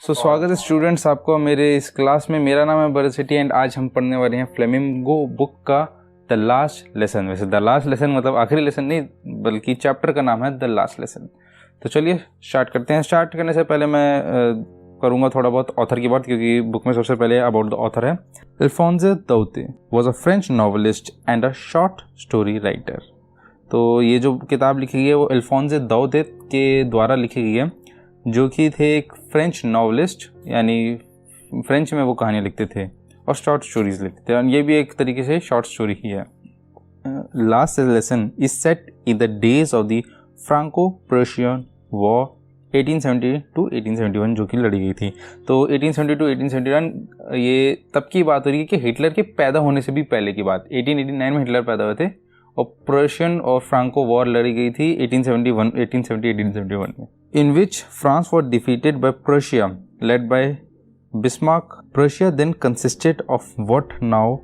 स्वागत है स्टूडेंट्स आपको मेरे इस क्लास में। मेरा नाम है बरसिटी एंड आज हम पढ़ने वाले हैं फ्लेमिंगो बुक का द लास्ट लेसन। वैसे द लास्ट लेसन मतलब आखिरी लेसन नहीं, बल्कि चैप्टर का नाम है द लास्ट लेसन। तो चलिए स्टार्ट करते हैं। स्टार्ट करने से पहले मैं करूँगा थोड़ा बहुत ऑथर की बात, क्योंकि बुक में सबसे पहले अबाउट द ऑथर है। Alphonse Daudet was a French novelist and a short story writer. तो ये जो किताब लिखी गई है वो अल्फोंसे दाउते के द्वारा लिखी गई है, जो कि थे एक फ्रेंच नॉवलिस्ट, यानी फ्रेंच में वो कहानियाँ लिखते थे और शॉर्ट स्टोरीज लिखते थे, और ये भी एक तरीके से शॉर्ट स्टोरी ही है। Last lesson is set in the days of the Franco Persian war 1870 to 1871 जो कि लड़ी गई थी। तो 1870 to 1871 ये तब की बात हो रही है कि हिटलर के पैदा होने से भी पहले की बात। 1889 में हिटलर पैदा हुए थे और पर्शियन और फ्रांको वॉर लड़ी गई थी 1871 में, in which France was defeated by Prussia, led by Bismarck. Prussia then consisted of what now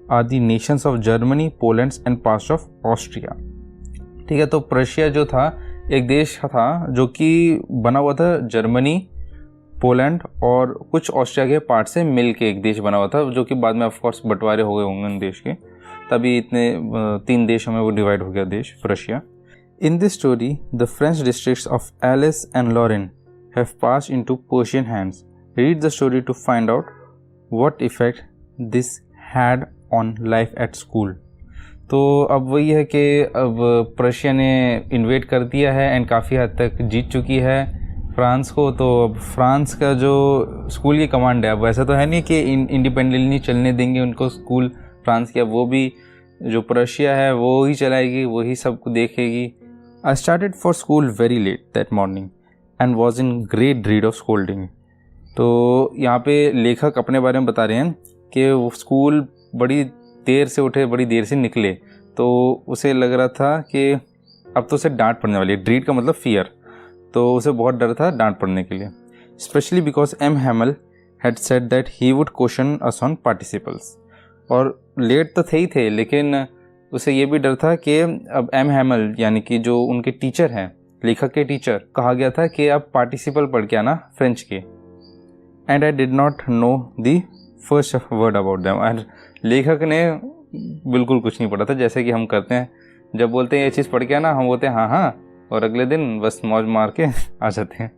are the nations of Germany, Poland and parts of Austria. ठीक है, तो प्रशिया जो था एक देश था जो कि बना हुआ था जर्मनी, पोलैंड और कुछ ऑस्ट्रिया के पार्ट से मिल के एक देश बना हुआ था, जो कि बाद में ऑफकोर्स बंटवारे हो गए होंगे उन देश के। तभी इतने 3 देशों में वो डिवाइड हो गया देश Prussia. In this story, the French districts of Alsace and Lorraine have passed into Persian hands. Read the story to find out what effect this had on life at school. तो अब वही है कि अब प्रशिया ने इन्वेड कर दिया है एंड काफ़ी हद तक जीत चुकी है फ्रांस को। तो अब फ्रांस का जो स्कूल की कमांड है, अब वैसा तो है नहीं कि इंडिपेंडेंटली चलने देंगे उनको स्कूल फ्रांस की, अब वो भी जो प्रशिया है वो ही चलाएगी, वही सबको देखेगी। I started for school very late that morning and was in great dread of scolding. तो यहाँ पे लेखक अपने बारे में बता रहे हैं कि वो स्कूल बड़ी देर से उठे, बड़ी देर से निकले, तो उसे लग रहा था कि अब तो उसे डांट पड़ने वाली है। ड्रीड का मतलब फियर, तो उसे बहुत डर था डांट पड़ने के लिए। Specially because M Hamel had said that he would question us on participles. और लेट तो थे ही थे, लेकिन उसे ये भी डर था कि अब एम हैमल यानी कि जो उनके टीचर हैं, लेखक के टीचर, कहा गया था कि अब पार्टिसिपल पढ़ के आना फ्रेंच के। And I did not know the first word about them. और लेखक ने बिल्कुल कुछ नहीं पढ़ा था, जैसे कि हम करते हैं जब बोलते हैं ये चीज़ पढ़ के आना, हम बोलते हैं हाँ हाँ, और अगले दिन बस मौज मार के आ जाते हैं।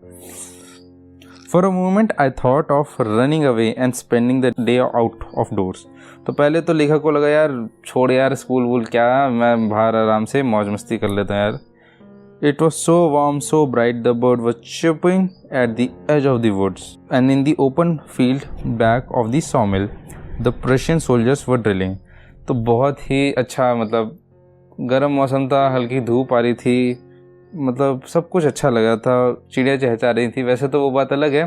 For a moment I thought of running away and spending the day out of doors. तो पहले तो लेखक को लगा यार छोड़ यार स्कूल वूल क्या, मैं बाहर आराम से मौज मस्ती कर लेता हूँ यार। It was so warm so bright, the bird was chirping at the edge of the woods and in the open field back of the sawmill the Prussian soldiers were drilling. तो बहुत ही अच्छा, मतलब गर्म मौसम था, हल्की धूप आ रही थी, मतलब सब कुछ अच्छा लगा था, चिड़िया चहचहा रही थी। वैसे तो वो बात अलग है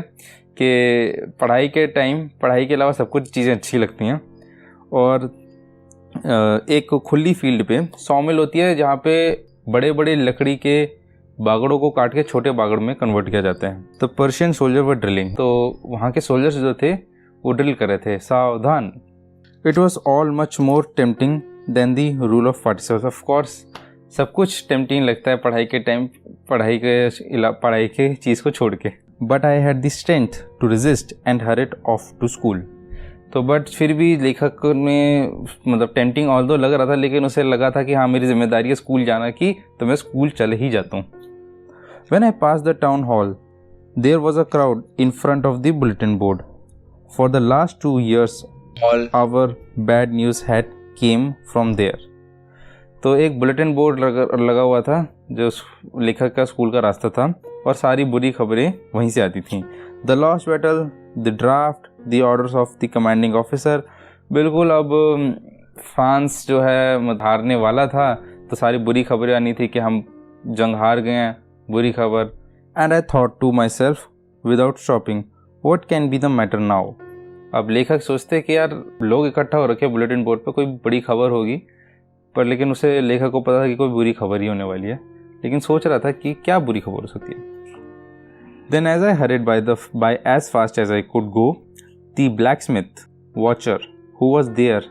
कि पढ़ाई के टाइम पढ़ाई के अलावा सब कुछ चीज़ें अच्छी लगती हैं। और एक खुली फील्ड पे सॉमिल होती है जहाँ पे बड़े बड़े लकड़ी के बागड़ों को काट के छोटे बागड़ में कन्वर्ट किया जाता है। तो पर्शियन सोल्जर वर ड्रिलिंग, तो वहाँ के सोल्जर्स जो थे वो ड्रिल कर रहे थे, सावधान। It was all much more tempting than the rule of participles. Of course सब कुछ टेम्पटिंग लगता है पढ़ाई के टाइम, पढ़ाई के चीज़ को छोड़ के। But I had the strength to resist and hurried off to school. तो बट फिर भी लेखक ने मतलब टेम्पटिंग ऑल दो लग रहा था, लेकिन उसे लगा था कि हाँ मेरी जिम्मेदारी है स्कूल जाना की, तो मैं स्कूल चले ही जाता हूँ। When I pass the town hall there was a crowd in front of the bulletin board. For the last 2 years all our bad news had came from there. तो एक बुलेटिन बोर्ड लगा हुआ था जो लेखक का स्कूल का रास्ता था, और सारी बुरी खबरें वहीं से आती थीं। The lost battle, the draft, the orders of the commanding officer. बिल्कुल अब फ्रांस जो है हारने वाला था, तो सारी बुरी खबरें आनी थी कि हम जंग हार गए हैं, बुरी खबर। And I thought to myself without stopping what can be the matter now. अब लेखक सोचते कि यार लोग इकट्ठा हो रखे बुलेटिन बोर्ड पर, कोई बड़ी खबर होगी, पर लेकिन उसे लेखक को पता था कि कोई बुरी खबर ही होने वाली है, लेकिन सोच रहा था कि क्या बुरी खबर हो सकती है। Then as I hurried by as fast as I could go, the blacksmith watcher who was there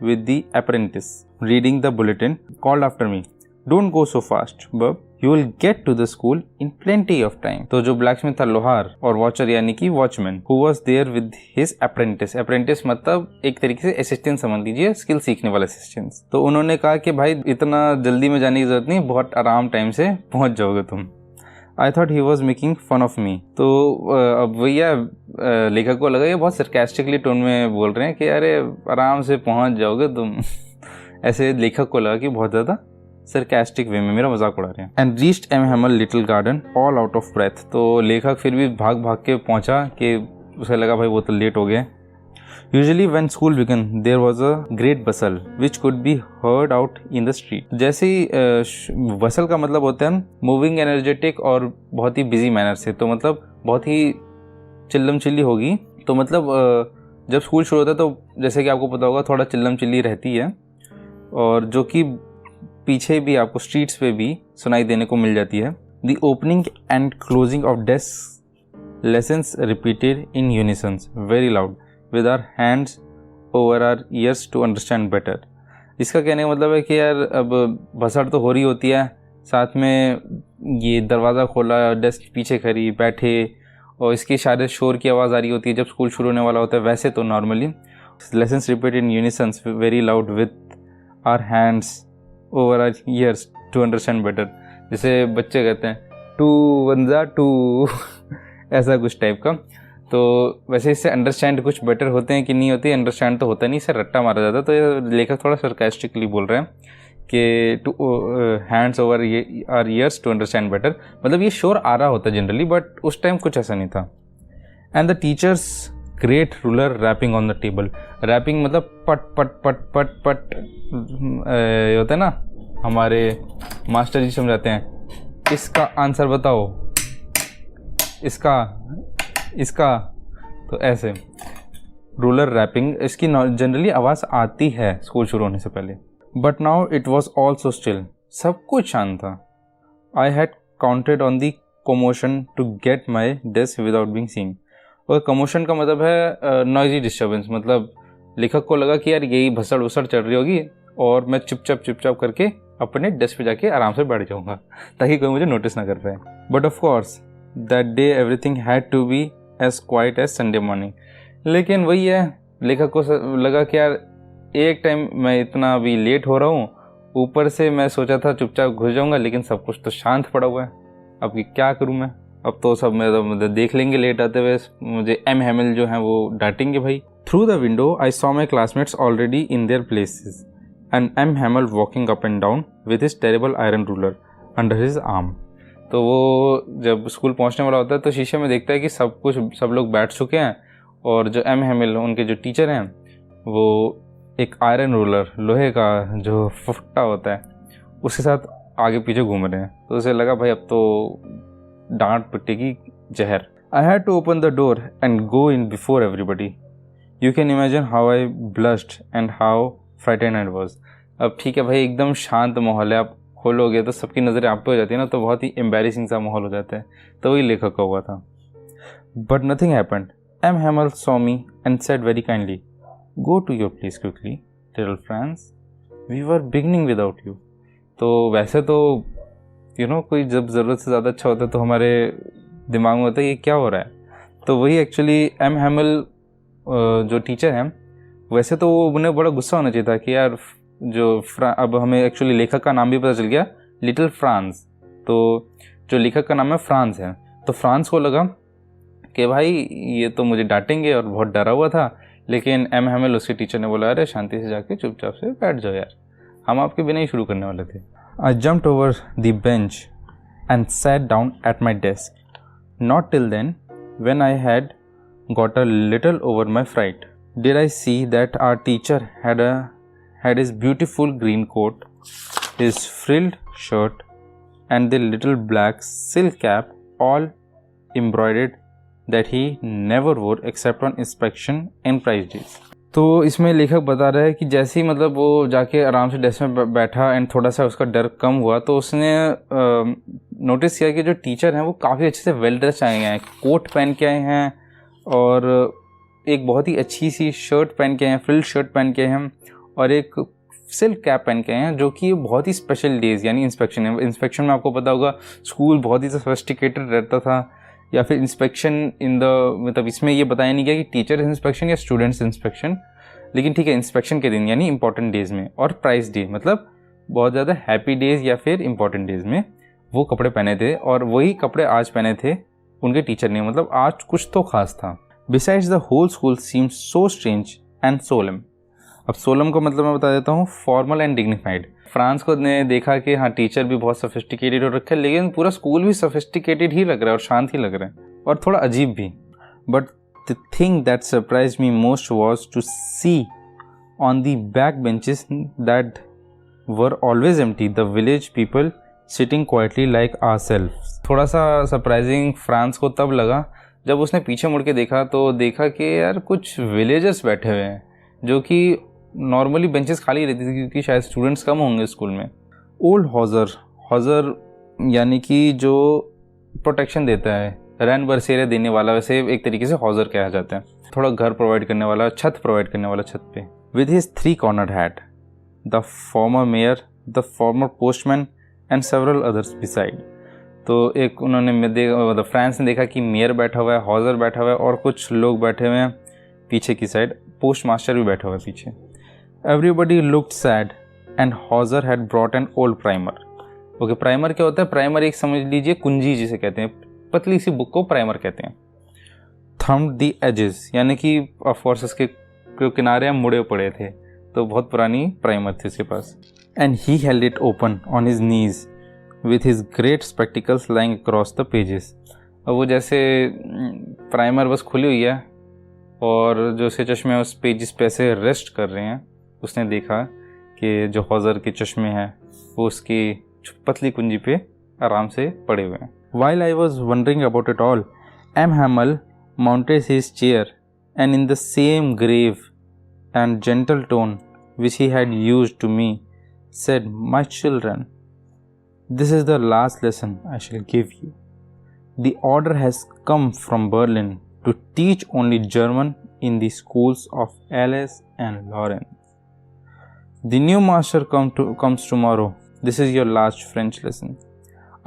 with the apprentice reading the bulletin called after me, "Don't go so fast, Bub. You will get to the school in plenty of time. तो जो blacksmith था लोहार और watcher यानी कि watchman who was there with his apprentice. Apprentice मतलब एक तरीके से असिस्टेंट समझ लीजिए, स्किल सीखने वाला असिस्टेंट। तो उन्होंने कहा कि भाई इतना जल्दी में जाने की जरूरत नहीं, बहुत आराम टाइम से पहुंच जाओगे तुम। I thought he was making fun of me. तो अब भैया लेखक को लगा ये बहुत सरकास्टिकली टोन में बोल रहे हैं कि अरे आराम से पहुंच जाओगे तुम ऐसे लेखक को लगा कि बहुत ज़्यादा सरकास्टिक वे में मेरा मजाक उड़ा रहे हैं। And reached M Hamel little garden all out of breath. तो लेखक फिर भी भाग भाग के पहुंचा कि उसे लगा भाई वो तो लेट हो गए। Usually when school began there was a great bustle which could be heard out in the street. जैसे ही बसल का मतलब होता है मूविंग, एनर्जेटिक और बहुत ही बिजी मैनर से। तो मतलब बहुत ही चिल्लम चिल्ली होगी। तो मतलब जब स्कूल शुरू होता है तो जैसे कि आपको पता होगा थोड़ा चिल्लम चिल्ली रहती है, और जो कि पीछे भी आपको स्ट्रीट्स पे भी सुनाई देने को मिल जाती है। The opening and closing of desk lessons repeated in unisons very loud with our hands over our ears to understand better। इसका कहने का मतलब है कि यार अब भसड़ तो हो रही होती है, साथ में ये दरवाज़ा खोला, डेस्क पीछे खड़ी बैठे और इसकी शायद शोर की आवाज़ आ रही होती है जब स्कूल शुरू होने वाला होता है। वैसे तो normally lessons repeat in unisons very loud with our hands over our ears to understand better. जैसे बच्चे कहते हैं 2 1 जा 2 ऐसा कुछ टाइप का। तो वैसे इससे अंडरस्टैंड कुछ बेटर होते हैं कि नहीं होते, अंडरस्टैंड तो होता नहीं, इससे रट्टा मारा जाता है। तो ये लेखक थोड़ा सरकास्टिकली बोल रहे हैं कि to hands over our ears to understand better. मतलब ये शोर आ रहा होता है जनरली, बट उस टाइम कुछ ऐसा नहीं था। And the teacher's great ruler rapping on the table. Rapping मतलब पट पट पट पट पट होता है ना, हमारे मास्टर जी समझाते हैं इसका आंसर बताओ, इसका तो ऐसे रूलर रैपिंग। इसकी जनरली आवाज़ आती है स्कूल शुरू होने से पहले। But now it was all so still, सब कुछ शांत था। I had counted on the commotion to get my desk without being seen. और कमोशन का मतलब है नॉइजी डिस्टर्बेंस। मतलब लेखक को लगा कि यार यही भसड़ वसड़ चल रही होगी और मैं चुपचाप करके अपने डेस्क पे जाके आराम से बैठ जाऊँगा ताकि कोई मुझे नोटिस ना कर पाए। But of course that day everything had to be as quiet as Sunday morning. लेकिन वही है, लेखक को लगा कि यार एक टाइम मैं इतना अभी लेट हो रहा हूँ, ऊपर से मैं सोचा था चुपचाप घुस जाऊँगा, लेकिन सब कुछ तो शांत पड़ा हुआ है। अब क्या करूँ मैं, अब तो सब मैं देख लेंगे लेट आते हुए, मुझे एम हैमिल जो हैं वो डांटेंगे भाई। Through the window I saw my classmates already in their places and M Hamel walking up and down with his terrible iron ruler under his arm. तो वो जब स्कूल पहुंचने वाला होता है तो शीशे में देखता है कि सब लोग बैठ चुके हैं, और जो एम हैमिल उनके जो टीचर हैं वो एक आयरन रूलर, लोहे का जो फुट्टा होता है, उसके साथ आगे पीछे घूम रहे हैं। तो उसे लगा भाई अब तो डांट पिटेगी जहर। I had to open the door and go in before everybody. You can imagine how I blushed and how frightened I was. अब ठीक है भाई, एकदम शांत माहौल है, आप खोलोगे तो सबकी नज़रें आप पे हो जाती है ना, तो बहुत ही एम्बैरेसिंग सा माहौल हो जाता है। तो वही लेखक का हुआ था। But nothing happened. M Hamel saw me and said very kindly, go to your place quickly little France, we were beginning without you. तो वैसे तो कोई जब ज़रूरत से ज़्यादा अच्छा होता है तो हमारे दिमाग में होता है ये क्या हो रहा है। तो वही एक्चुअली एम हैमिल जो टीचर हैं, वैसे तो उन्हें बड़ा गुस्सा होना चाहिए था कि यार अब हमें एक्चुअली लेखक का नाम भी पता चल गया, लिटिल फ्रांस। तो जो लेखक का नाम है फ्रांस है। तो फ्रांस को लगा कि भाई ये तो मुझे डांटेंगे और बहुत डरा हुआ था, लेकिन एम हैमिल उसके टीचर ने बोला अरे शांति से जाके चुपचाप से बैठ जाओ यार, हम आपके बिना ही शुरू करने वाले थे। I jumped over the bench and sat down at my desk, not till then when I had got a little over my fright did I see that our teacher had his beautiful green coat, his frilled shirt and the little black silk cap all embroidered that he never wore except on inspection and prize days। तो इसमें लेखक बता रहा है कि जैसे ही मतलब वो जाके आराम से डेस्क में बैठा एंड थोड़ा सा उसका डर कम हुआ, तो उसने नोटिस किया कि जो टीचर हैं वो काफ़ी अच्छे से वेल ड्रेस आए हैं, कोट पहन के आए हैं और एक बहुत ही अच्छी सी शर्ट पहन के आए हैं, फ्रिल शर्ट पहन के हैं और एक सिल्क कैप पहन के आए हैं, जो कि बहुत ही स्पेशल डेज यानी इंस्पेक्शन है। इंस्पेक्शन में आपको पता होगा स्कूल बहुत ही सोफिस्टिकेटेड रहता था, या फिर इंस्पेक्शन इन द मतलब इसमें ये बताया नहीं गया कि टीचर इंस्पेक्शन या स्टूडेंट्स इंस्पेक्शन, लेकिन ठीक है इंस्पेक्शन के दिन यानी इंपॉर्टेंट डेज में। और प्राइस डे मतलब बहुत ज़्यादा हैप्पी डेज या फिर इंपॉर्टेंट डेज में वो कपड़े पहने थे, और वही कपड़े आज पहने थे उनके टीचर ने, मतलब आज कुछ तो खास था। Besides the whole school seemed so strange and solemn. अब सोलम का मतलब मैं बता देता हूँ, फॉर्मल एंड डिग्निफाइड। फ्रांस को ने देखा कि हाँ टीचर भी बहुत सोफिस्टिकेटेड हो रखा है, लेकिन पूरा स्कूल भी सोफिस्टिकेटेड ही लग रहा है और शांत ही लग रहा है और थोड़ा अजीब भी। But the thing that surprise me most was to see on the back benches that were always empty the village people sitting quietly like ourselves. थोड़ा सा सरप्राइजिंग फ्रांस को तब लगा जब उसने पीछे मुड़ के देखा, तो देखा कि यार कुछ विलेजर्स बैठे हुए हैं, जो कि नॉर्मली बेंचेस खाली रहती थी क्योंकि शायद स्टूडेंट्स कम होंगे स्कूल में। ओल्ड हॉजर यानी कि जो प्रोटेक्शन देता है, रैन बसेरे देने वाला, वैसे एक तरीके से हॉजर कहा जाता है, थोड़ा घर प्रोवाइड करने वाला, छत प्रोवाइड करने वाला छत पे। With his 3 cornered hat, the former mayor, the former postman and several others beside. तो एक उन्होंने मतलब फ्रांस ने देखा कि मेयर बैठा हुआ है, हॉजर बैठा हुआ है और कुछ लोग बैठे हुए हैं पीछे की साइड, पोस्ट मास्टर भी बैठा हुआ है पीछे। Everybody looked sad and Hauser had brought an old primer. Okay, primer क्या होता है? प्राइमर एक समझ लीजिए कुंजी जिसे कहते हैं, पतली सी बुक को प्राइमर कहते हैं। थम्ड द एजेस यानी कि ऑफकोर्स उसके किनारे मुड़े पड़े थे, तो बहुत पुरानी प्राइमर थी उसके पास। And he held it open on his knees with his great spectacles lying across the pages. अब वो जैसे प्राइमर बस खुली हुई है और जो से चश्मे उस पेजेस पे ऐसे रेस्ट कर रहे हैं, उसने देखा कि जो हॉजर के चश्मे हैं वो उसकी पतली कुंजी पे आराम से पड़े हुए हैं। While I was wondering about it all, M. Hamel mounted his chair and in the same grave and gentle tone which he had used to me, said, "My children, this is the last lesson I shall give you. The order has come from Berlin to teach only German in the schools of Alice and Lawrence. The new master comes tomorrow. This is your last French lesson.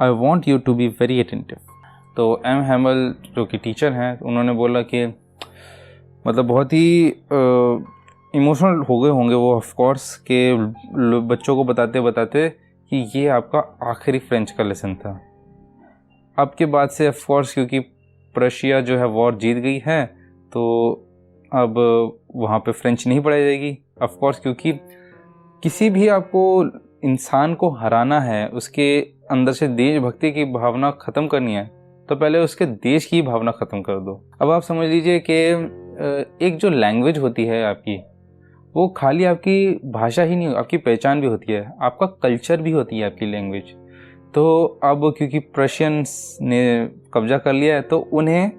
I want you to be very attentive." तो M हैमल जो कि teacher हैं, उन्होंने बोला कि मतलब बहुत ही emotional हो गए होंगे वो ऑफ कोर्स के बच्चों को बताते बताते कि ये आपका आखिरी फ्रेंच का लेसन था। अब के बाद से ऑफ कोर्स क्योंकि प्रशिया जो है वॉर जीत गई है, तो अब वहाँ पे फ्रेंच नहीं पढ़ाई जाएगी ऑफ कोर्स, क्योंकि किसी भी आपको इंसान को हराना है, उसके अंदर से देशभक्ति की भावना ख़त्म करनी है, तो पहले उसके देश की भावना ख़त्म कर दो। अब आप समझ लीजिए कि एक जो लैंग्वेज होती है आपकी, वो खाली आपकी भाषा ही नहीं, आपकी पहचान भी होती है, आपका कल्चर भी होती है आपकी लैंग्वेज। तो अब क्योंकि प्रशियंस ने कब्जा कर लिया है, तो उन्हें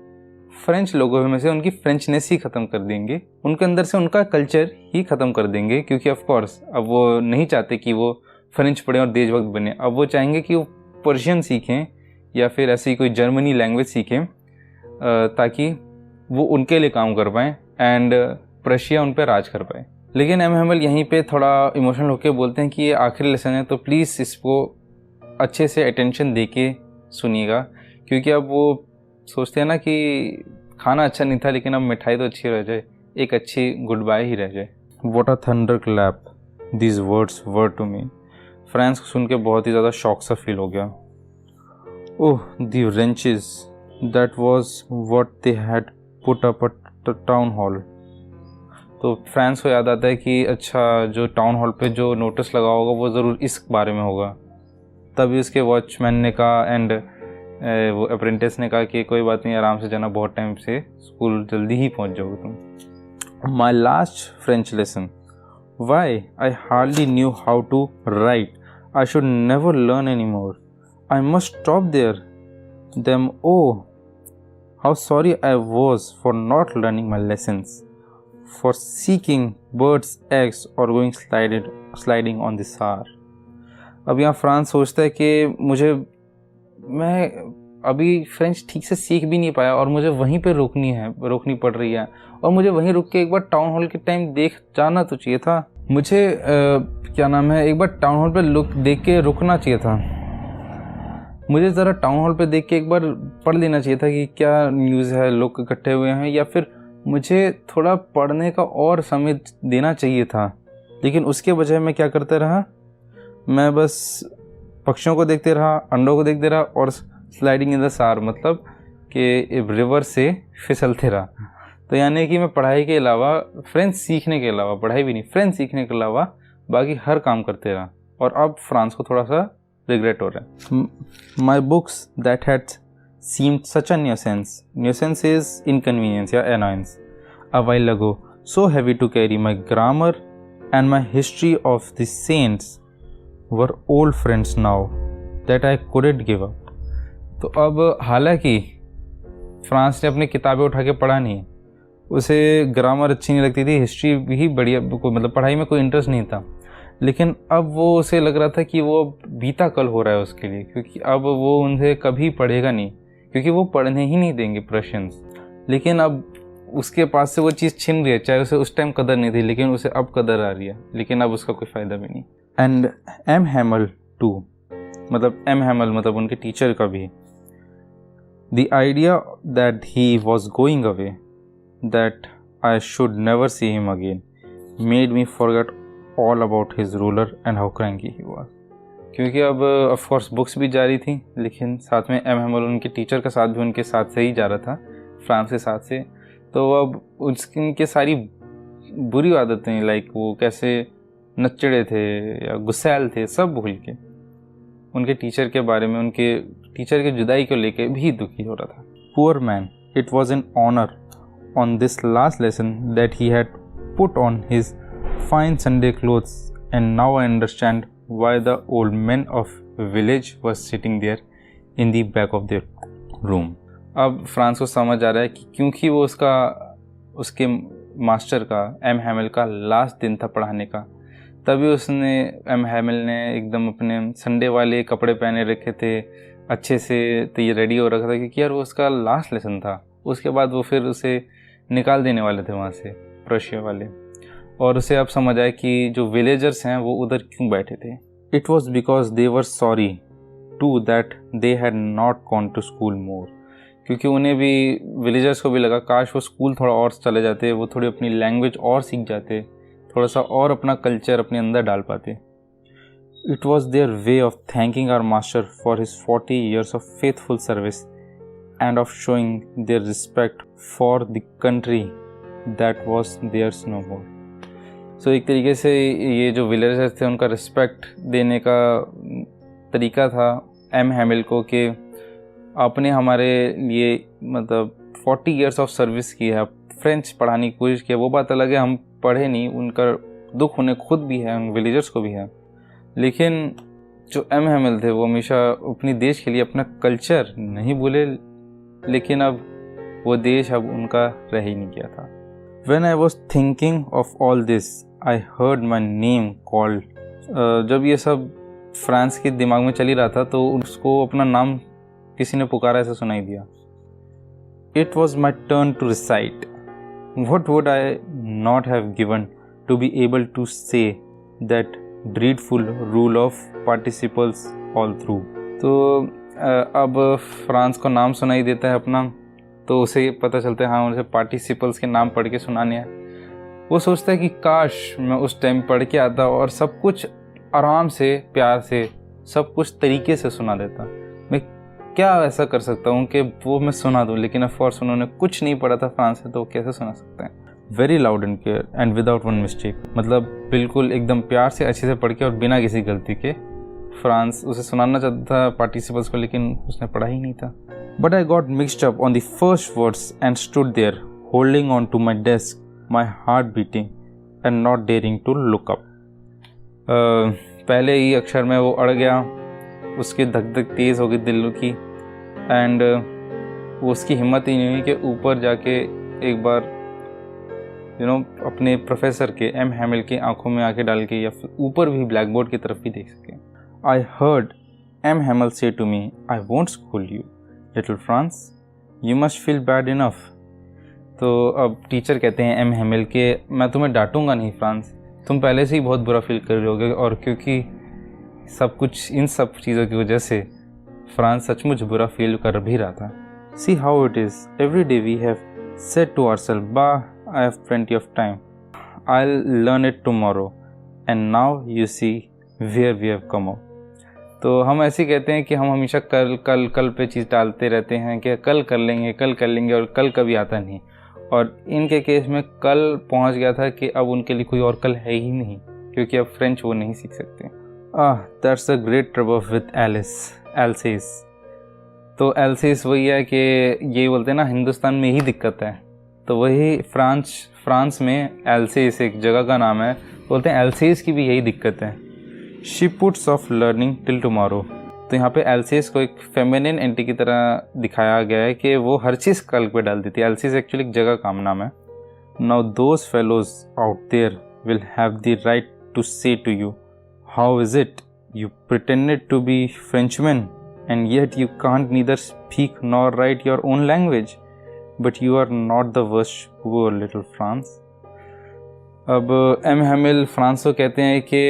फ्रेंच लोगों में से उनकी फ्रेंचनेस ही ख़त्म कर देंगे, उनके अंदर से उनका कल्चर ही ख़त्म कर देंगे, क्योंकि ऑफ कोर्स अब वो नहीं चाहते कि वो फ्रेंच पढ़ें और देशभक्त बने। अब वो चाहेंगे कि वो पर्शियन सीखें या फिर ऐसी कोई जर्मनी लैंग्वेज सीखें ताकि वो उनके लिए काम कर पाएँ एंड प्रशिया उन पर राज कर पाए। लेकिन एम हैमल यहीं पे थोड़ा इमोशनल होकर बोलते हैं कि ये आखिरी लेसन है, तो प्लीज़ इसको अच्छे से अटेंशन दे के सुनिएगा, क्योंकि अब वो सोचते हैं ना कि खाना अच्छा नहीं था लेकिन अब मिठाई तो अच्छी रह जाए, एक अच्छी गुड बाय ही रह जाए। What a thunderclap these words were to me. France को सुन के बहुत ही ज़्यादा शॉक सा फील हो गया। ओह the wrenches, that was what they had put up at the town hall. तो फ्रांस को याद आता है कि अच्छा जो टाउन हॉल पे जो नोटिस लगा होगा वो ज़रूर इस बारे में होगा। तभी उसके वॉचमैन ने कहा एंड वो अप्रेंटिस ने कहा कि कोई बात नहीं, आराम से जाना, बहुत टाइम से स्कूल जल्दी ही पहुंच जाओगे तुम। My last French lesson, why I hardly knew how to write, I should never learn any more, I must stop there them, oh how sorry I was for not learning my lessons, for seeking birds eggs और going sliding on this Saar. अब यहाँ France सोचता है कि मैं अभी French ठीक से सीख भी नहीं पाया और मुझे वहीं पे रोकनी पड़ रही है, और मुझे वहीं रुक के एक बार टाउन हॉल के टाइम देख जाना तो चाहिए था। मुझे क्या नाम है, एक बार टाउन हॉल पे देख के रुकना चाहिए था। मुझे ज़रा टाउन हॉल पे देख के एक बार पढ़ लेना चाहिए था कि क्या न्यूज़ है, लोग इकट्ठे हुए हैं, या फिर मुझे थोड़ा पढ़ने का और समय देना चाहिए था। लेकिन उसके बजाय मैं क्या करते रहा, मैं बस पक्षियों को देखते रहा, अंडों को देखते रहा और स्लाइडिंग इन द सार, मतलब कि रिवर से फिसलते रहा। तो यानी कि मैं पढ़ाई के अलावा, फ्रेंच सीखने के अलावा, पढ़ाई भी नहीं, फ्रेंच सीखने के अलावा बाकी हर काम करते रहा। और अब फ्रांस को थोड़ा सा रिग्रेट हो रहा है। My books that had seemed such a nuisance. Nuisance is inconvenience या annoyance. A while ago, so heavy to carry, my grammar and my history of the saints were old friends now that I couldn't give up. तो अब हालांकि France ने अपनी किताबें उठा के पढ़ा नहीं, उसे ग्रामर अच्छी नहीं लगती थी, हिस्ट्री भी बढ़िया, मतलब पढ़ाई में कोई इंटरेस्ट नहीं था, लेकिन अब वो उसे लग रहा था कि वो बीता कल हो रहा है उसके लिए, क्योंकि अब वो उनसे कभी पढ़ेगा नहीं, क्योंकि वो पढ़ने ही नहीं देंगे प्रशियंस। लेकिन अब उसके पास से वो चीज़ छिन रही है, चाहे उसे उस टाइम कदर नहीं थी, लेकिन उसे अब कदर आ रही है, लेकिन अब उसका कोई फ़ायदा भी नहीं। एंड एम हैमल टू, मतलब एम हैमल मतलब उनके टीचर का भी, the idea that he was going away, that I should never see him again, made me forget all about his ruler and how cranky he was. क्योंकि अब of course books भी जारी थी, लेकिन साथ में एम हैमल उनके टीचर का साथ भी उनके साथ से ही जा रहा था, फ्रांस के साथ से। तो अब उनके सारी बुरी आदतें, लाइक वो कैसे नच्चड़े थे या गुस्सैल थे, सब भूल के उनके टीचर के बारे में, उनके टीचर की जुदाई को लेके भी दुखी हो रहा था। Poor man, it was an honour on this last lesson that he had put on his fine Sunday clothes, and now I understand why the old men of village was sitting there in the back of their room. अब France को समझ आ रहा है कि क्योंकि वो उसके master का, एम हैमल का लास्ट दिन था पढ़ाने का, तभी उसने, एम हैमल ने एकदम अपने संडे वाले कपड़े पहने रखे थे, अच्छे से तो ये रेडी हो रखा था, क्योंकि यार वो उसका लास्ट लेसन था। उसके बाद वो फिर उसे निकाल देने वाले थे वहाँ से, प्रशिया वाले। और उसे अब समझ आया कि जो विलेजर्स हैं वो उधर क्यों बैठे थे। It was because they were sorry too that they had not gone to school more, क्योंकि उन्हें भी, विलेजर्स को भी लगा काश वो स्कूल थोड़ा और चले जाते, वो थोड़ी अपनी लैंग्वेज और सीख जाते, थोड़ा सा और अपना कल्चर अपने अंदर डाल पाते। It was their way of thanking our master for his 40 years of faithful service and of showing their respect for the country that was theirs no more. So एक तरीके से ये जो विलेजर्स थे उनका रिस्पेक्ट देने का तरीका था एम हैमल को, कि आपने हमारे लिए मतलब 40 years ऑफ सर्विस की है, फ्रेंच पढ़ाने की कोशिश की है, वो बात अलग है, हम पढ़े नहीं, उनका दुख उन्हें खुद भी है, उन विलेजर्स को भी है। लेकिन जो एम हैमल थे वो हमेशा अपनी देश के लिए अपना कल्चर नहीं भूले, लेकिन अब वो देश अब उनका रह ही नहीं गया था। When I was thinking of all this, I heard my name called. जब ये सब फ्रांस के दिमाग में चल ही रहा था, तो उसको अपना नाम किसी ने पुकारा, ऐसा सुनाई दिया। It was my turn to recite. What would I not have given to be able to say that dreadful rule of participles all through. तो अब फ्रांस को नाम सुनाई देता है अपना, तो उसे पता चलता है हाँ, उसे पार्टिसिपल्स के नाम पढ़ के सुनाने हैं। वो सोचता है कि काश मैं उस टाइम पढ़ के आता और सब कुछ आराम से, प्यार से, सब कुछ तरीके से सुना देता। मैं क्या ऐसा कर सकता हूँ कि वो मैं सुना दूँ, लेकिन ऑफ कोर्स उन्होंने कुछ नहीं पढ़ा था फ्रांस से, तो कैसे सुना सकते हैं। Very loud and clear and without one mistake, मतलब बिल्कुल एकदम प्यार से, अच्छे से पढ़ के और बिना किसी गलती के फ्रांस उसे सुनाना चाहता था पार्टिसिपल्स को, लेकिन उसने पढ़ा ही नहीं था। But I got mixed up on the first words and stood there, holding on to my desk, my heart beating and not daring to look up. पहले ही अक्षर में वो अड़ गया, उसकी धक धक तेज़ हो गई दिल की, एंड वो उसकी हिम्मत ही नहीं हुई कि ऊपर जाके एक बार अपने प्रोफेसर के, एम हैमल की आंखों में आके डाल के, या फिर ऊपर भी ब्लैक बोर्ड की तरफ भी देख सके। I heard M. Hamel say to me, I won't school you, little France. You must feel bad enough. तो अब टीचर कहते हैं एम हैमल के, मैं तुम्हें डांटूंगा नहीं फ्रांस, तुम पहले से ही बहुत बुरा फील कर रहे होगे, और क्योंकि सब कुछ इन सब चीज़ों की वजह से फ्रांस सचमुच बुरा फील कर भी रहा था। See how it is, every day we have said to ourself, bah I have plenty of time, I will learn it tomorrow, and now you see where we have come out. तो हम ऐसे ही कहते हैं कि हम हमेशा कल कल कल पे चीज़ डालते रहते हैं कि कल कर लेंगे, और कल कभी आता नहीं। और इनके केस में कल पहुंच गया था कि अब उनके लिए कोई और कल है ही नहीं, क्योंकि अब फ्रेंच वो नहीं सीख सकते। That's a great trouble with else's. तो एल्सेस वही है कि ये बोलते हैं ना, हिंदुस्तान में ही दिक्कत है, तो वही फ्रांस में एल्सेस एक जगह का नाम है, बोलते हैं एल्सेस की भी यही दिक्कत है। She puts of learning till tomorrow. तो यहाँ पे एल्सेस को एक फेमिनिन एंटी की तरह दिखाया गया है कि वो हर चीज़ कल पे डाल देती है। एल्सेस एक्चुअली एक जगह का नाम है। Now those fellows out there will have the right to say to you, how is it you pretended to be Frenchman and yet you can't neither speak nor write your own language, but you are not the worst poor little Franz. अब M Hamel Franz को कहते हैं कि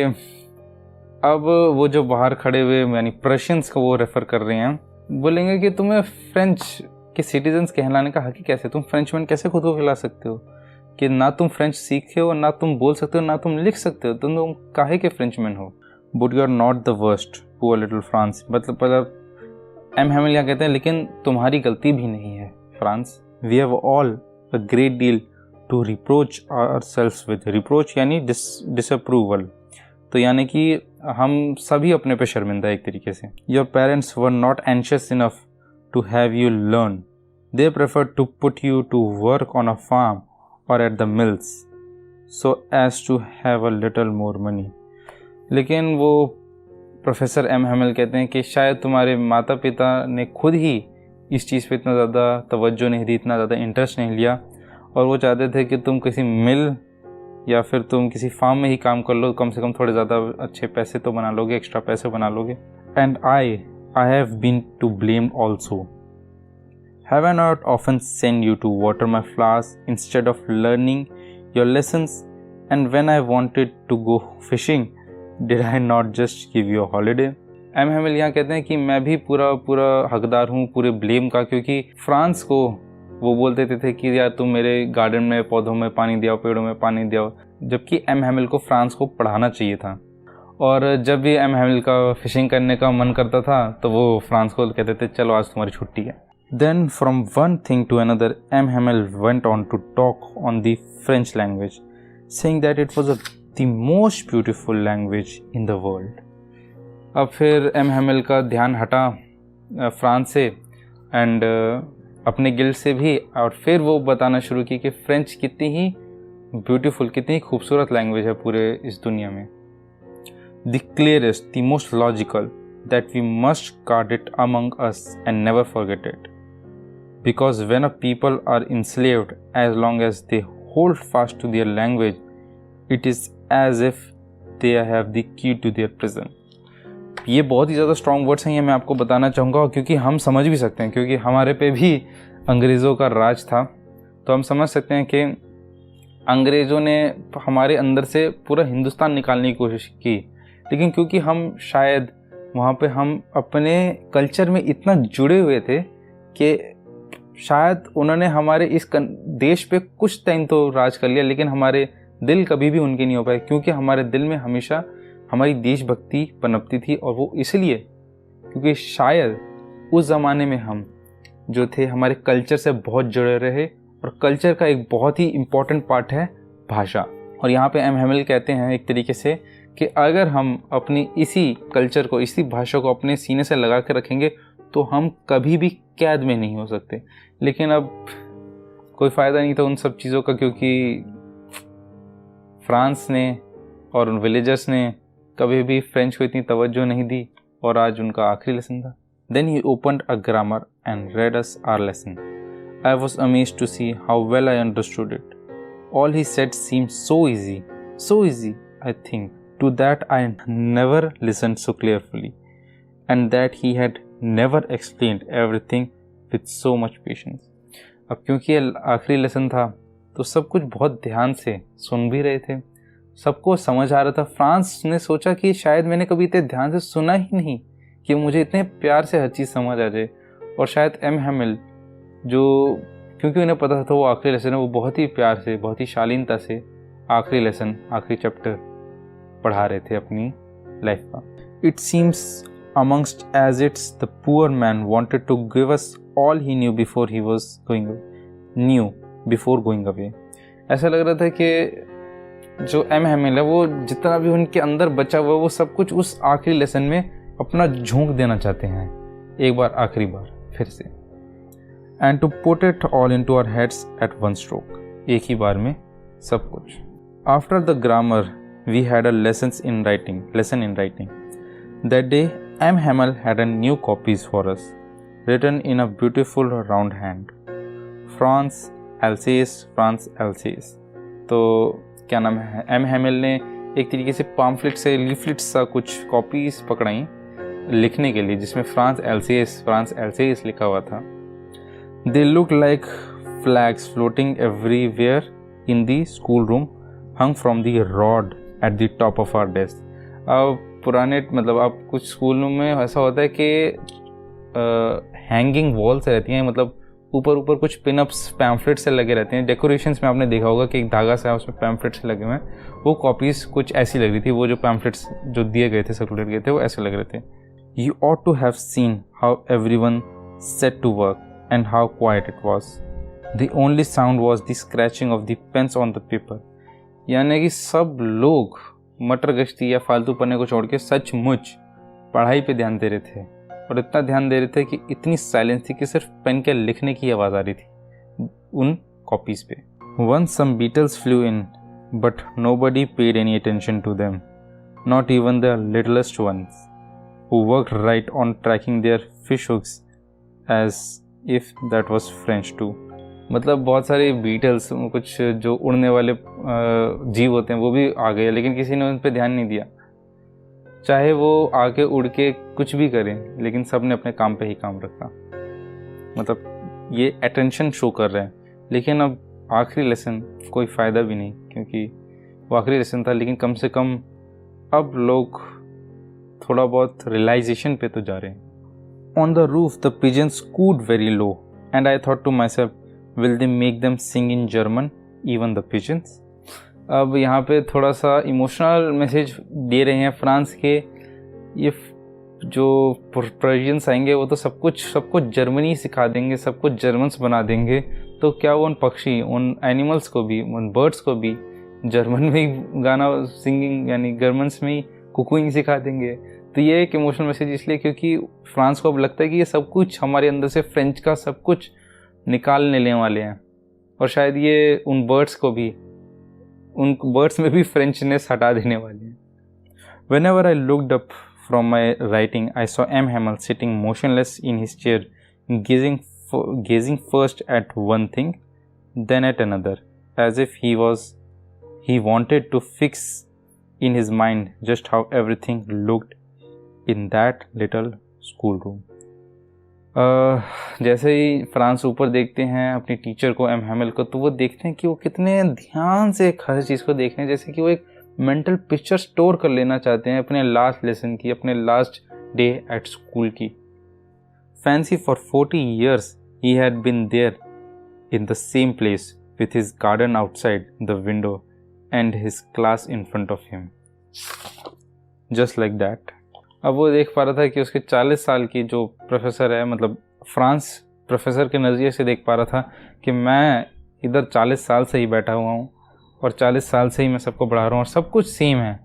अब वो जो बाहर खड़े हुए यानी प्रशियंस को वो रेफ़र कर रहे हैं, बोलेंगे कि तुम्हें फ्रेंच के सिटीजन्स कहलाने का हक ही कैसे, तुम फ्रेंचमैन कैसे खुद को कहला सकते हो कि ना तुम फ्रेंच सीखे हो, ना तुम बोल सकते हो, ना तुम लिख सकते हो, तुम काहे के फ्रेंचमैन हो। But you are not the worst poor little France. मतलब एम हैमिल यहाँ कहते हैं लेकिन तुम्हारी गलती भी नहीं है France. We have all a great deal to reproach ourselves with. Reproach यानी डिसअप्रूवल, तो यानी कि हम सभी अपने पे शर्मिंदा एक तरीके से। Your parents were not anxious enough to have you learn, they prefer to put you to work on a farm और at the mills so as to have a little more money. लेकिन वो professor M हैमिल कहते हैं कि शायद तुम्हारे माता पिता ने खुद ही इस चीज़ पे इतना ज़्यादा तवज्जो नहीं दी, इतना ज़्यादा इंटरेस्ट नहीं लिया, और वो चाहते थे कि तुम किसी मिल या फिर तुम किसी फार्म में ही काम कर लो, कम से कम थोड़े ज़्यादा अच्छे पैसे तो बना लोगे, एक्स्ट्रा पैसे बना लोगे। And I have been to blame also, have I not often send you to water my flowers instead of learning your lessons, and when I wanted to go fishing did I not just give you a holiday. M Hamel यहाँ कहते हैं कि मैं भी पूरा हकदार हूँ पूरे ब्लेम का, क्योंकि फ्रांस को वो बोलते थे कि यार तुम मेरे गार्डन में पौधों में पानी दिया, पेड़ों में पानी दिया, जबकि एम हैमिल को फ्रांस को पढ़ाना चाहिए था। और जब भी एम हैमिल का फिशिंग करने का मन करता था तो वो फ्रांस को कहते थे चलो आज तुम्हारी छुट्टी है। Then from one thing to another M Hamel went on to talk on the French language, saying that it was the most beautiful language in the world. अब फिर एम हैमिल का ध्यान हटा फ्रांस से एंड अपने गिल्ड से भी, और फिर वो बताना शुरू की कि फ्रेंच कितनी ही ब्यूटीफुल, कितनी खूबसूरत लैंग्वेज है पूरे इस दुनिया में। The clearest, the most logical, that we must guard it among us and never forget it, because when a people are enslaved as long as they hold fast to their language, it is as if they have the key to their prison. ये बहुत ही ज़्यादा strong words हैं, ये मैं आपको बताना चाहूँगा, क्योंकि हम समझ भी सकते हैं, क्योंकि हमारे पे भी अंग्रेज़ों का राज था, तो हम समझ सकते हैं कि अंग्रेज़ों ने हमारे अंदर से पूरा हिंदुस्तान निकालने की कोशिश की, लेकिन क्योंकि हम शायद वहाँ पे हम अपने कल्चर में इतना जुड़े हुए थे कि शायद उन्होंने हमारे इस देश पे कुछ टाइम तो राज कर लिया, लेकिन हमारे दिल कभी भी उनके नहीं हो पाए, क्योंकि हमारे दिल में हमेशा हमारी देशभक्ति पनपती थी। और वो इसलिए क्योंकि शायद उस ज़माने में हम जो थे हमारे कल्चर से बहुत जुड़े रहे, और कल्चर का एक बहुत ही इम्पॉर्टेंट पार्ट है भाषा। और यहाँ पे एम हैमिल कहते हैं एक तरीके से कि अगर हम अपनी इसी कल्चर को, इसी भाषा को अपने सीने से लगा कर रखेंगे तो हम कभी भी कैद में नहीं हो सकते। लेकिन अब कोई फ़ायदा नहीं था उन सब चीज़ों का, क्योंकि फ्रांस ने और उन विलेजर्स ने कभी भी फ्रेंच को इतनी तवज्जो नहीं दी, और आज उनका आखिरी लेसन था। Then he opened a grammar and read us our lesson. I was amazed to see how well I understood it. All he said seemed so easy, I think, to that I never listened so carefully, and that he had never explained everything with so much patience. अब क्योंकि ये आखिरी lesson था तो सब कुछ बहुत ध्यान से सुन भी रहे थे, सबको समझ आ रहा था। फ्रांस ने सोचा कि शायद मैंने कभी इतने ध्यान से सुना ही नहीं कि मुझे इतने प्यार से हर चीज़ समझ आ जाए। और शायद एम हैमिल जो, क्योंकि उन्हें पता था वो आखिरी लेसन है, वो बहुत ही प्यार से, बहुत ही शालीनता से आखिरी लेसन, आखिरी चैप्टर पढ़ा रहे थे अपनी लाइफ का। It seems amongst as it's the poor man wanted to give us all he knew before he was going away। ऐसा लग रहा था कि जो एम हैमिल है वो जितना भी उनके अंदर बचा हुआ वो सब कुछ उस आखिरी लेसन में अपना झोंक देना चाहते हैं, एक बार, आखिरी बार फिर से। And to put it all into our heads at one stroke, एक ही बार में सब कुछ। After the grammar we had a lesson in writing. That day M. Hamel had a new copies for us, written in a beautiful round hand, France Alsace। तो क्या नाम है, एम हैमिल ने एक तरीके से पाम्फलेट से लीफलेट सा कुछ कॉपीज पकड़ाई लिखने के लिए, जिसमें फ्रांस एल्सेस लिखा हुआ था। They looked like flags floating everywhere in the schoolroom, hung from the rod at the top of our desk। अब पुराने, मतलब अब कुछ स्कूलों में ऐसा होता है कि हैंगिंग वॉल्स रहती हैं, मतलब ऊपर कुछ पिनअप्स पैम्फलेट से लगे रहते हैं। डेकोरेशंस में आपने देखा होगा कि एक धागा सा है, उसमें पैम्फलेट्स लगे हुए हैं। वो कॉपीज़ कुछ ऐसी लग रही थी, वो जो पैम्फलेट्स जो दिए गए थे, सर्कुलेट गए थे, वो ऐसे लग रहे थे। You ought to have seen how everyone set to work and how quite it was. The only sound was the scratching of the pens on the paper. यानी कि सब लोग मटर गश्ती या फालतू पन्ने को छोड़ के सचमुच पढ़ाई पे ध्यान दे रहे थे, और इतना ध्यान दे रहे थे कि इतनी साइलेंस थी कि सिर्फ पेन के लिखने की आवाज़ आ रही थी उन कॉपीज़ पे। Once some beetles flew in, but nobody paid any attention to them, not even the littlest ones, who worked right on tracking their fish hooks as if that was French too। मतलब बहुत सारे Beatles, कुछ जो उड़ने वाले जीव होते हैं, वो भी आ गए, लेकिन किसी ने उन पर ध्यान नहीं दिया। चाहे वो आके उड़ के कुछ भी करें, लेकिन सब ने अपने काम पे ही काम रखा। मतलब ये अटेंशन शो कर रहे हैं। लेकिन अब आखिरी लेसन कोई फ़ायदा भी नहीं, क्योंकि वो आखिरी लेसन था, लेकिन कम से कम अब लोग थोड़ा बहुत रियलाइजेशन पे तो जा रहे हैं। On the roof the pigeons cooed very low and I thought to myself, will they make them sing in German even the pigeons. अब यहाँ पे थोड़ा सा इमोशनल मैसेज दे रहे हैं फ्रांस के। ये जो पर्शियंस आएंगे वो तो सब कुछ जर्मनी सिखा देंगे, सब कुछ जर्मन्स बना देंगे, तो क्या वो उन पक्षी, उन एनिमल्स को भी, उन बर्ड्स को भी जर्मन में ही गाना सिंगिंग यानी जर्मन्स में ही कुकिंग सिखा देंगे। तो ये एक इमोशनल मैसेज इसलिए क्योंकि फ्रांस को अब लगता है कि ये सब कुछ हमारे अंदर से फ्रेंच का सब कुछ निकालने लेने वाले हैं, और शायद ये उन बर्ड्स में भी फ्रेंचनेस हटा देने वाले हैं। Whenever I looked up from my writing, I saw M. Hamel sitting motionless in his chair, gazing first at one thing, then at another, as if he wanted to fix in his mind just how everything looked in that little schoolroom। जैसे ही France ऊपर देखते हैं अपनी teacher को, M हैमिल को, तो वो देखते हैं कि वो कितने ध्यान से हर चीज़ को देख रहे हैं, जैसे कि वो एक मेंटल पिक्चर स्टोर कर लेना चाहते हैं अपने लास्ट लेसन की, अपने लास्ट डे एट स्कूल की। Fancy for 40 years he had been there in the same place with his garden outside the window and his class in front of him, just like that। अब वो देख पा रहा था कि उसके 40 साल की जो प्रोफेसर है, मतलब फ्रांस प्रोफेसर के नज़रिए से देख पा रहा था कि मैं इधर 40 साल से ही बैठा हुआ हूँ और 40 साल से ही मैं सबको पढ़ा रहा हूँ और सब कुछ सेम है,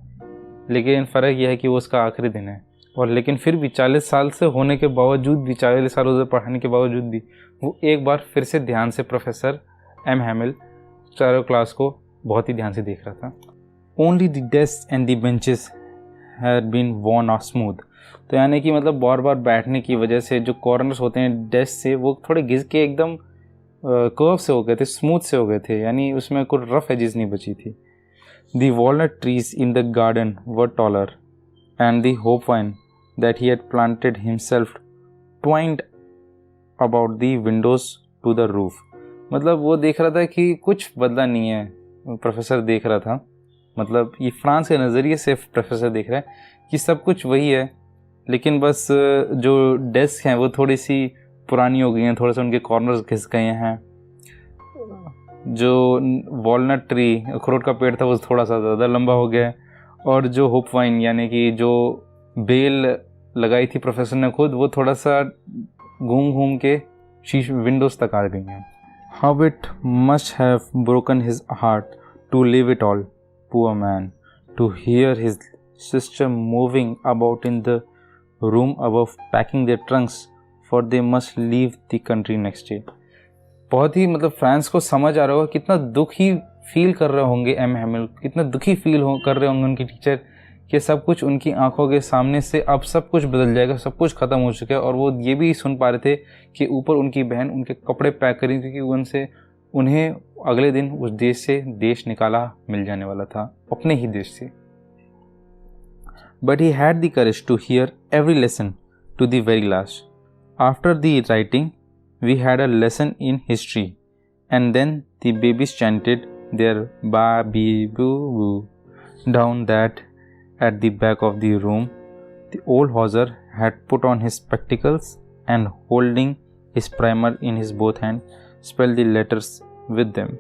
लेकिन फ़र्क यह है कि वो उसका आखिरी दिन है। और लेकिन फिर भी 40 साल से होने के बावजूद भी, 40 साल उधर पढ़ाने के बावजूद भी, वो एक बार फिर से ध्यान से प्रोफेसर एम हैमिल चारों क्लास को बहुत ही ध्यान से देख रहा था। Only the desks and the benches had been worn off smooth। तो यानी कि मतलब बार बार बैठने की वजह से जो कॉर्नर्स होते हैं डेस्क से, वो थोड़े घिस के एकदम कर्व से हो गए थे, स्मूथ से हो गए थे, यानी उसमें कोई रफ एजेस नहीं बची थी। The walnut trees in the garden were taller and the hop vine that he had planted himself twined about the windows to the roof. मतलब वो देख रहा था कि कुछ बदला नहीं है, प्रोफेसर देख रहा था मतलब ये फ्रांस के नज़रिए से प्रोफेसर देख रहा है कि सब कुछ वही है, लेकिन बस जो डेस्क हैं वो थोड़ी सी पुरानी हो गई हैं, थोड़े से उनके कॉर्नर्स घिस गए हैं। जो वॉलनट ट्री, अखरोट का पेड़ था, वो थोड़ा सा ज़्यादा लंबा हो गया है। और जो होप वाइन यानी कि जो बेल लगाई थी प्रोफेसर ने खुद, वो थोड़ा सा घूम घूम के विंडोज़ तक आ गई हैं। How it must have broken his heart to leave it all, poor man, to hear his sister moving about in the room above packing their trunks for they must leave the country next day. बहुत ही मतलब France को समझ आ रहा होगा, कितना दुखी feel कर रहे होंगे एम हैमिल, कितना दुखी फील कर रहे होंगे उनके टीचर कि सब कुछ उनकी आंखों के सामने से अब सब कुछ बदल जाएगा, सब कुछ ख़त्म हो चुका है। और वो ये भी सुन पा रहे थे कि ऊपर उनकी बहन उनके कपड़े पैक करी, क्योंकि उन्हें अगले दिन उस देश से देश निकाला मिल जाने वाला था, अपने ही देश से। But he had the courage to hear every lesson to the very last. After the writing we had a lesson in history, and then the babies chanted their ba-bee boo-boo down that at the back of the room. The old Hauser had put on his spectacles and holding his primer in his both hands spelled the letters with them.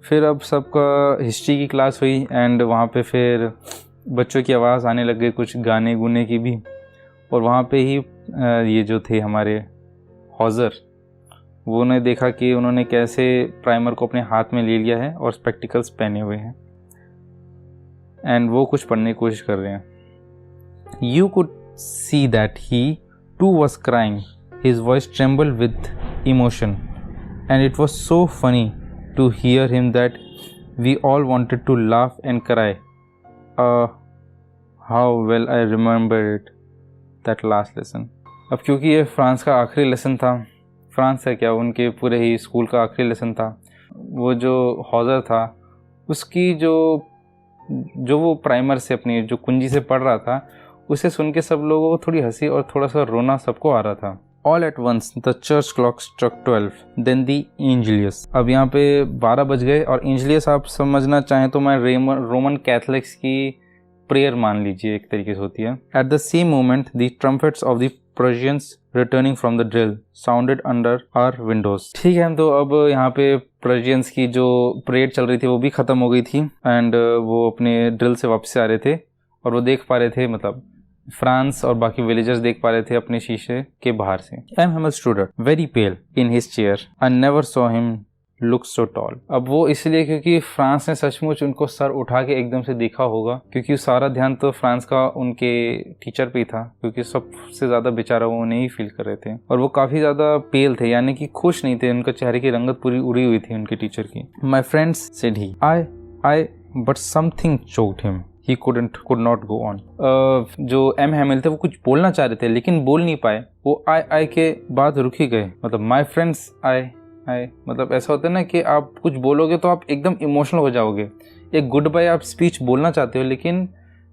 फिर अब सबका history की class हुई and वहाँ पे फिर बच्चों की आवाज़ आने लग गई, कुछ गाने गुने की भी। और वहाँ पे ही ये जो थे हमारे हॉजर, वो ने देखा कि उन्होंने कैसे प्राइमर को अपने हाथ में ले लिया है और स्पेक्टिकल्स पहने हुए हैं एंड वो कुछ पढ़ने की कोशिश कर रहे हैं। You could see that he too was crying, his voice tremble with emotion and it was so funny to hear him that we all wanted to laugh and cry. How well I remember it, that last lesson. अब क्योंकि ये France का आखिरी lesson था, France है क्या, उनके पूरे ही स्कूल का आखिरी लेसन था, वो जो हॉजर था उसकी जो वो प्राइमर से अपनी जो कुंजी से पढ़ रहा था, उसे सुन के सब लोगों को थोड़ी हंसी और थोड़ा सा रोना सबको आ रहा था। All at once the church clock struck 12, then the Angelus. अब यहाँ पे 12 बज गए और एंजलियस आप समझना चाहें तो मैं रोमन कैथलिक्स की प्रेयर मान लीजिए, एक तरीके से होती है। At the same moment the trumpets of the Persians returning from the drill sounded under our windows। ठीक है, तो अब यहाँ पे पर्शियंस की जो परेड चल रही थी वो भी ख़त्म हो गई थी एंड वो अपने ड्रिल से वापस आ रहे थे और वो देख पा रहे थे, मतलब फ्रांस और बाकी विलेजर्स देख पा रहे थे अपने शीशे के बाहर से। M हैमिल stood up very pale in his chair and never saw him look so tall. अब वो इसलिए क्योंकि फ्रांस ने सचमुच उनको सर उठा के एकदम से देखा होगा, क्योंकि सारा ध्यान तो फ्रांस का उनके टीचर पे ही था, क्योंकि सबसे ज़्यादा बेचारा वो उन्हें ही फील कर रहे थे। और वो काफ़ी ज़्यादा पेल थे, यानी कि खुश नहीं थे, उनका चेहरे की रंगत पूरी उड़ी हुई थी उनके टीचर की। My friends said he, I but something choked him, he could not go on. जो एम हैमिल थे वो कुछ बोलना चाह रहे थे लेकिन बोल नहीं पाए, वो आई के बाद रुक ही गए। मतलब माई फ्रेंड्स आई मतलब ऐसा होता है ना कि आप कुछ बोलोगे तो आप एकदम इमोशनल हो जाओगे। एक गुड बाय आप स्पीच बोलना चाहते हो, लेकिन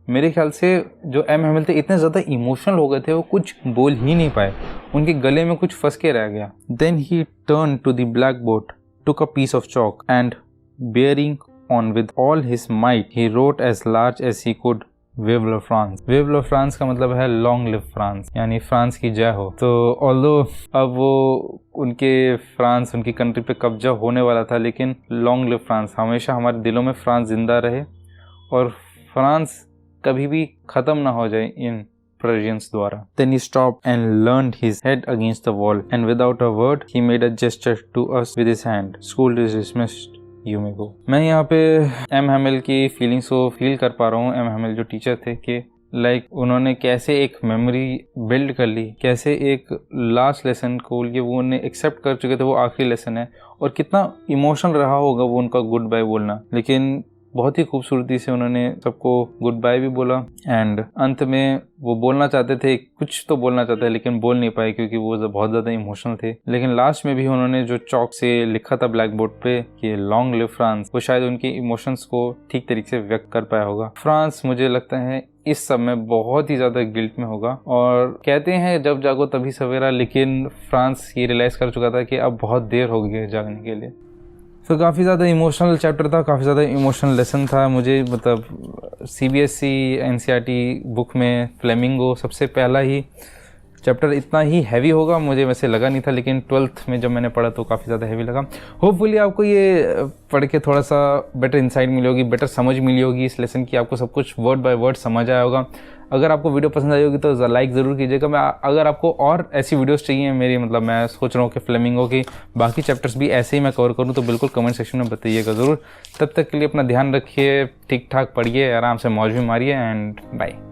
मेरे ख्याल से जो एम हैमिल थे इतने ज़्यादा इमोशनल हो गए थे वो कुछ बोल ही नहीं पाए, उनके गले में कुछ फंस के रह गया। Then he turn to the blackboard, took a piece of chalk and bearing on with all his might he wrote as large as he could विव ला फ्रांस। विव ला फ्रांस का मतलब है लॉन्ग लिव फ्रांस, यानी France की जय हो। तो ऑल्दो अब वो उनके फ्रांस, उनकी कंट्री पे कब्जा होने वाला था, लेकिन लॉन्ग लिव फ्रांस, हमेशा हमारे दिलों में फ्रांस जिंदा रहे और फ्रांस कभी भी ख़त्म ना हो जाए इन Persians द्वारा। Then he stopped and leaned his head against the wall and without a word he made a gesture to us with his hand. School is dismissed. You may go। मैं यहाँ पे एम हैमिल की feelings को feel कर पा रहा हूँ। M हैमिल जो टीचर थे कि उन्होंने कैसे एक मेमोरी बिल्ड कर ली, कैसे एक लास्ट लेसन को वो उन्हें एक्सेप्ट कर चुके थे, वो आखिरी लेसन है, और कितना इमोशनल रहा होगा वो उनका गुड बाय बोलना। लेकिन बहुत ही खूबसूरती से उन्होंने सबको गुड बाय भी बोला एंड अंत में वो बोलना चाहते थे, कुछ तो बोलना चाहते थे लेकिन बोल नहीं पाए क्योंकि वो बहुत ज़्यादा इमोशनल थे। लेकिन लास्ट में भी उन्होंने जो चौक से लिखा था ब्लैक बोर्ड पे कि लॉन्ग लिव फ्रांस, वो शायद उनके इमोशंस को ठीक तरीके से व्यक्त कर पाया होगा। फ्रांस मुझे लगता है इस सब में बहुत ही ज़्यादा गिल्ट में होगा, और कहते हैं जब जागो तभी सवेरा, लेकिन फ्रांस ये रियलाइज़ कर चुका था कि अब बहुत देर हो गई है जागने के लिए। तो काफ़ी ज़्यादा इमोशनल चैप्टर था, काफ़ी ज़्यादा इमोशनल लेसन था मुझे। मतलब CBSE NCERT बुक में फ्लेमिंगो सबसे पहला ही चैप्टर इतना ही हैवी होगा मुझे वैसे लगा नहीं था, लेकिन 12th में जब मैंने पढ़ा तो काफ़ी ज़्यादा हैवी लगा। होपफुली आपको ये पढ़ के थोड़ा सा बेटर इंसाइट मिली होगी, बेटर समझ मिली होगी इस लेसन की, आपको सब कुछ वर्ड बाय वर्ड समझ आया होगा। अगर आपको वीडियो पसंद आई होगी तो लाइक ज़रूर कीजिएगा। अगर आपको और ऐसी वीडियोस चाहिए मेरी, मतलब मैं सोच रहा हूँ कि फ्लेमिंगो की बाकी चैप्टर्स भी ऐसे ही मैं कवर करूँ, तो बिल्कुल कमेंट सेक्शन में बताइएगा ज़रूर। तब तक के लिए अपना ध्यान रखिए, ठीक ठाक पढ़िए, आराम से मौज भी मारिए, एंड बाय।